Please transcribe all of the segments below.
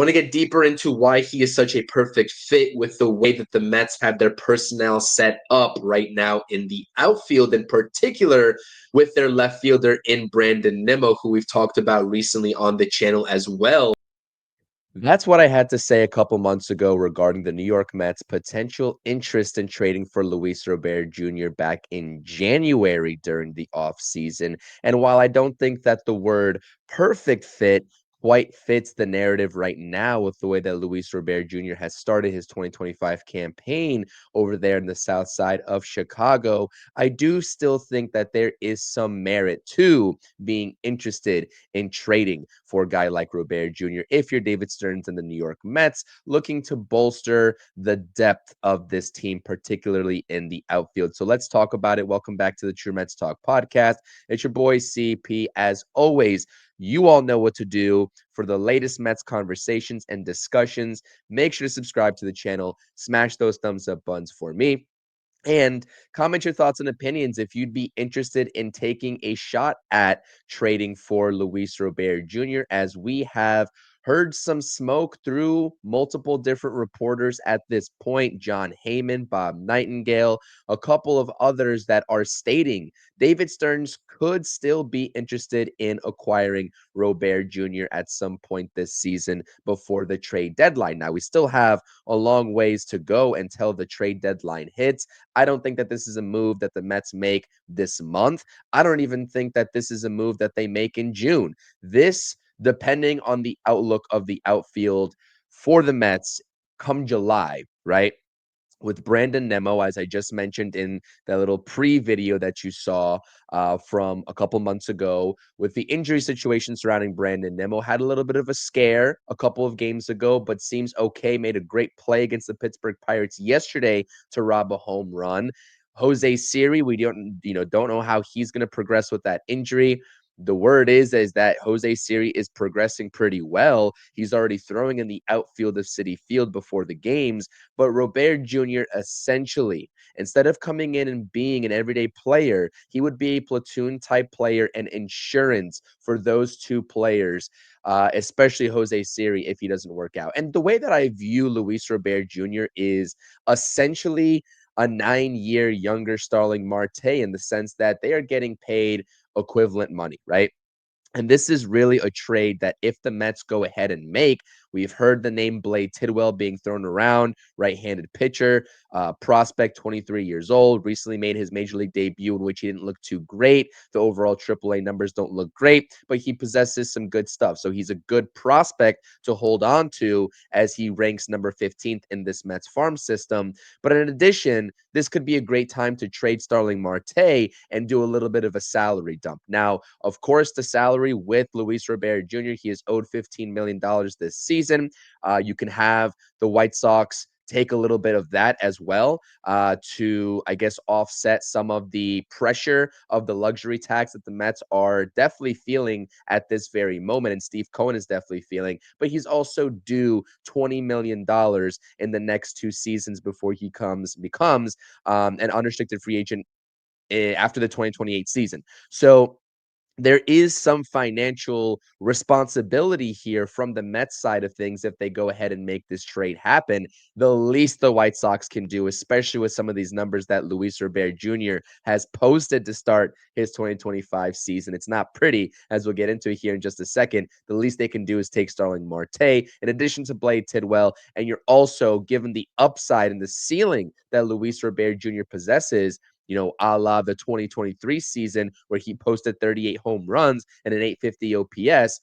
want to get deeper into why he is such a perfect fit with the way that the Mets have their personnel set up right now in the outfield, in particular with their left fielder in Brandon Nimmo, who we've talked about recently on the channel as well. That's what I had to say a couple months ago regarding the New York Mets' potential interest in trading for Luis Robert Jr. back in January during the offseason. And while I don't think that the word perfect fit quite fits the narrative right now with the way that Luis Robert Jr. has started his 2025 campaign over there in the south side of Chicago, I do still think that there is some merit to being interested in trading for a guy like Robert Jr. if you're David Stearns and the New York Mets looking to bolster the depth of this team, particularly in the outfield. So let's talk about it. Welcome back to the True Mets Talk podcast. It's your boy CP. As always, you all know what to do for the latest Mets conversations and discussions. Make sure to subscribe to the channel, smash those thumbs up buttons for me. And comment your thoughts and opinions if you'd be interested in taking a shot at trading for Luis Robert Jr., as we have heard some smoke through multiple different reporters at this point. John Heyman, Bob Nightingale, a couple of others that are stating David Stearns could still be interested in acquiring Robert Jr. at some point this season before the trade deadline. Now, we still have a long ways to go until the trade deadline hits. I don't think that this is a move that the Mets make this month. I don't even think that this is a move that they make in June. This, depending on the outlook of the outfield for the Mets come July, right? With Brandon Nimmo, as I just mentioned in that little pre-video that you saw from a couple months ago, with the injury situation surrounding Brandon Nimmo, had a little bit of a scare a couple of games ago, but seems okay. Made a great play against the Pittsburgh Pirates yesterday to rob a home run. Jose Siri, we don't know how he's going to progress with that injury. The word is that Jose Siri is progressing pretty well. He's already throwing in the outfield of Citi Field before the games. But Robert Jr. essentially, instead of coming in and being an everyday player, he would be a platoon type player and insurance for those two players, especially Jose Siri if he doesn't work out. And the way that I view Luis Robert Jr. is essentially a 9-year younger Starling Marte, in the sense that they are getting paid equivalent money, right? And this is really a trade that if the Mets go ahead and make, we've heard the name Blade Tidwell being thrown around, right-handed pitcher, prospect, 23 years old, recently made his major league debut in which he didn't look too great. The overall AAA numbers don't look great, but he possesses some good stuff. So he's a good prospect to hold on to as he ranks number 15th in this Mets farm system. But in addition, this could be a great time to trade Starling Marte and do a little bit of a salary dump. Now, of course, the salary with Luis Robert Jr., he is owed $15 million this season. You can have the White Sox take a little bit of that as well to, I guess, offset some of the pressure of the luxury tax that the Mets are definitely feeling at this very moment. And Steve Cohen is definitely feeling, but he's also due $20 million in the next 2 seasons before he becomes an unrestricted free agent after the 2028 season. So there is some financial responsibility here from the Mets side of things if they go ahead and make this trade happen. The least the White Sox can do, especially with some of these numbers that Luis Robert Jr. has posted to start his 2025 season. It's not pretty, as we'll get into here in just a second. The least they can do is take Starling Marte in addition to Blade Tidwell, and you're also given the upside and the ceiling that Luis Robert Jr. possesses, a la the 2023 season where he posted 38 home runs and an 850 OPS,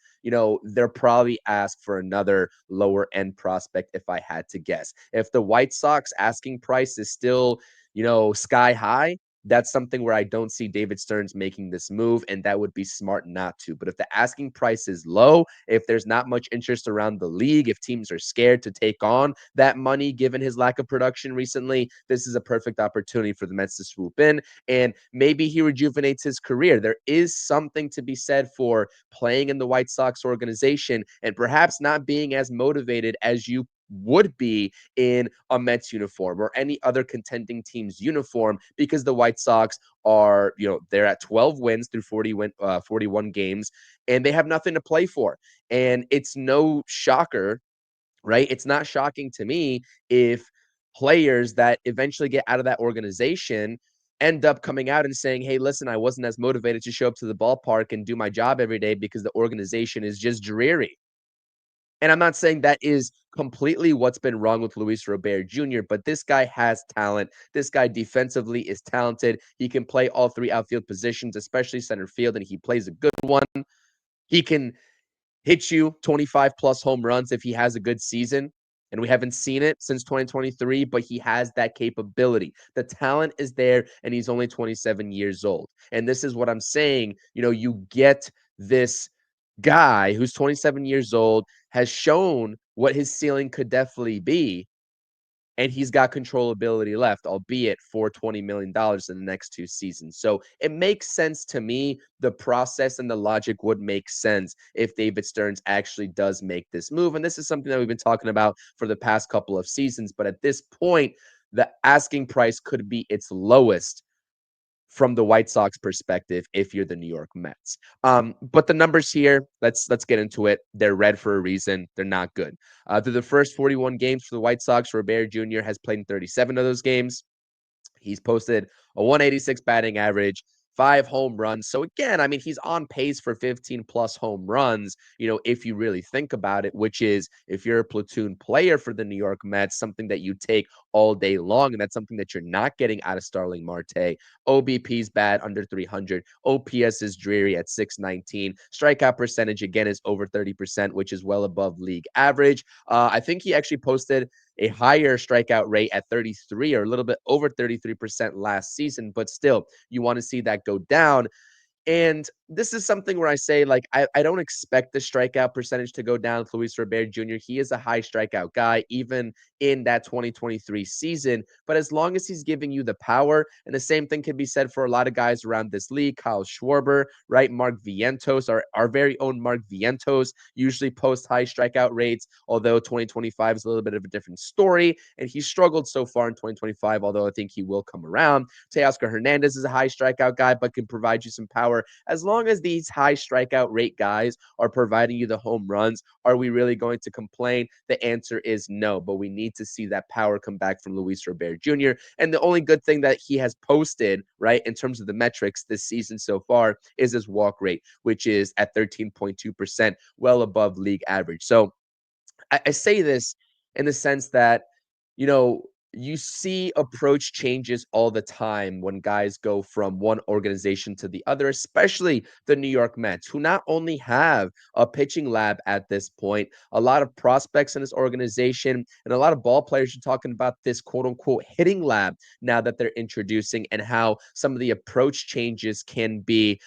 they'll probably ask for another lower end prospect if I had to guess. If the White Sox asking price is still, sky high, that's something where I don't see David Stearns making this move, and that would be smart not to. But if the asking price is low, if there's not much interest around the league, if teams are scared to take on that money given his lack of production recently, this is a perfect opportunity for the Mets to swoop in, and maybe he rejuvenates his career. There is something to be said for playing in the White Sox organization and perhaps not being as motivated as you would be in a Mets uniform or any other contending team's uniform, because the White Sox are, they're at 12 wins through 41 games, and they have nothing to play for. And it's no shocker right? It's not shocking to me if players that eventually get out of that organization end up coming out and saying, hey, listen, I wasn't as motivated to show up to the ballpark and do my job every day because the organization is just dreary. And I'm not saying that is completely what's been wrong with Luis Robert Jr., but this guy has talent. This guy defensively is talented. He can play all three outfield positions, especially center field, and he plays a good one. He can hit you 25 plus home runs if he has a good season. And we haven't seen it since 2023, but he has that capability. The talent is there, and he's only 27 years old. And this is what I'm saying. You get this guy who's 27 years old, has shown what his ceiling could definitely be, and he's got controllability left, albeit for $20 million in the next 2 seasons. So it makes sense to me. The process and the logic would make sense if David Stearns actually does make this move. And this is something that we've been talking about for the past couple of seasons. But at this point, the asking price could be its lowest from the White Sox perspective if you're the New York Mets. But the numbers here, let's get into it. They're red for a reason. They're not good. Through the first 41 games for the White Sox, Robert Jr. has played in 37 of those games. He's posted a 186 batting average, 5 home runs. So again, I mean, he's on pace for 15 plus home runs, if you really think about it, which is, if you're a platoon player for the New York Mets, something that you take all day long. And that's something that you're not getting out of Starling Marte. OBP's bad, under 300. OPS is dreary at 619. Strikeout percentage, again, is over 30%, which is well above league average. I think he actually posted a higher strikeout rate at 33, or a little bit over 33% last season, but still, you want to see that go down. And this is something where I say, like, I don't expect the strikeout percentage to go down with Luis Robert Jr. He is a high strikeout guy, even in that 2023 season. But as long as he's giving you the power, and the same thing can be said for a lot of guys around this league, Kyle Schwarber, right? Mark Vientos, our very own Mark Vientos, usually post high strikeout rates, although 2025 is a little bit of a different story. And he struggled so far in 2025, although I think he will come around. Teoscar Hernandez is a high strikeout guy, but can provide you some power. As long as these high strikeout rate guys are providing you the home runs, are we really going to complain? The answer is no, but we need to see that power come back from Luis Robert Jr. And the only good thing that he has posted, right, in terms of the metrics this season so far, is his walk rate, which is at 13.2%, well above league average. So I say this in the sense that, you know, you see approach changes all the time when guys go from one organization to the other, especially the New York Mets, who not only have a pitching lab at this point, a lot of prospects in this organization, and a lot of ball players are talking about this quote unquote hitting lab now that they're introducing, and how some of the approach changes can be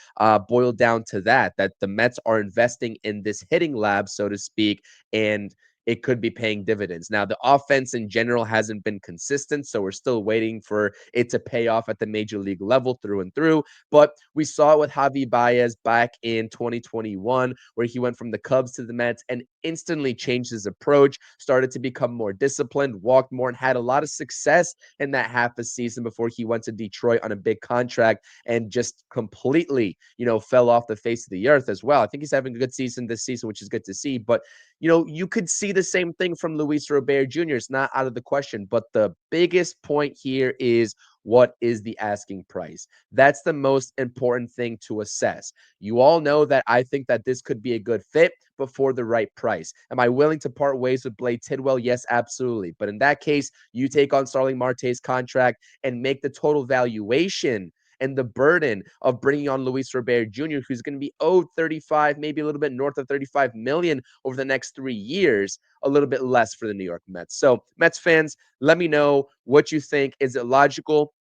boiled down to that the Mets are investing in this hitting lab, so to speak, and it could be paying dividends. Now, the offense in general hasn't been consistent, so we're still waiting for it to pay off at the major league level through and through. But we saw it with Javi Baez back in 2021, where he went from the Cubs to the Mets and instantly changed his approach, started to become more disciplined, walked more, and had a lot of success in that half a season before he went to Detroit on a big contract and just completely, fell off the face of the earth as well. I think he's having a good season this season, which is good to see. But you could see the same thing from Luis Robert Jr. It's not out of the question. But the biggest point here is, what is the asking price? That's the most important thing to assess. You all know that I think that this could be a good fit, but for the right price. Am I willing to part ways with Blade Tidwell? Yes, absolutely. But in that case, you take on Starling Marte's contract and make the total valuation and the burden of bringing on Luis Robert Jr., who's going to be owed 35, maybe a little bit north of 35 million over the next 3 years, a little bit less for the New York Mets. So, Mets fans, let me know what you think. Is it logical?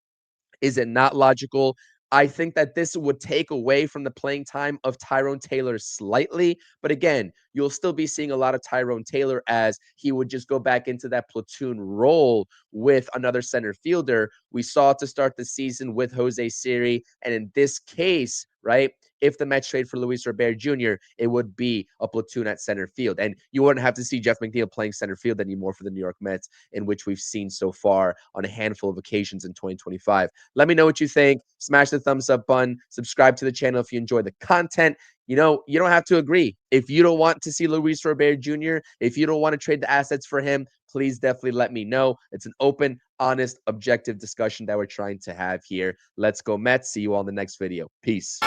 Is it not logical? I think that this would take away from the playing time of Tyrone Taylor slightly. But again, you'll still be seeing a lot of Tyrone Taylor, as he would just go back into that platoon role with another center fielder. We saw it to start the season with Jose Siri. And in this case, right, if the Mets trade for Luis Robert Jr., it would be a platoon at center field. And you wouldn't have to see Jeff McNeil playing center field anymore for the New York Mets, in which we've seen so far on a handful of occasions in 2025. Let me know what you think. Smash the thumbs up button. Subscribe to the channel if you enjoy the content. you don't have to agree. If you don't want to see Luis Robert Jr., if you don't want to trade the assets for him, please definitely let me know. It's an open, honest, objective discussion that we're trying to have here. Let's go Mets. See you on the next video. Peace.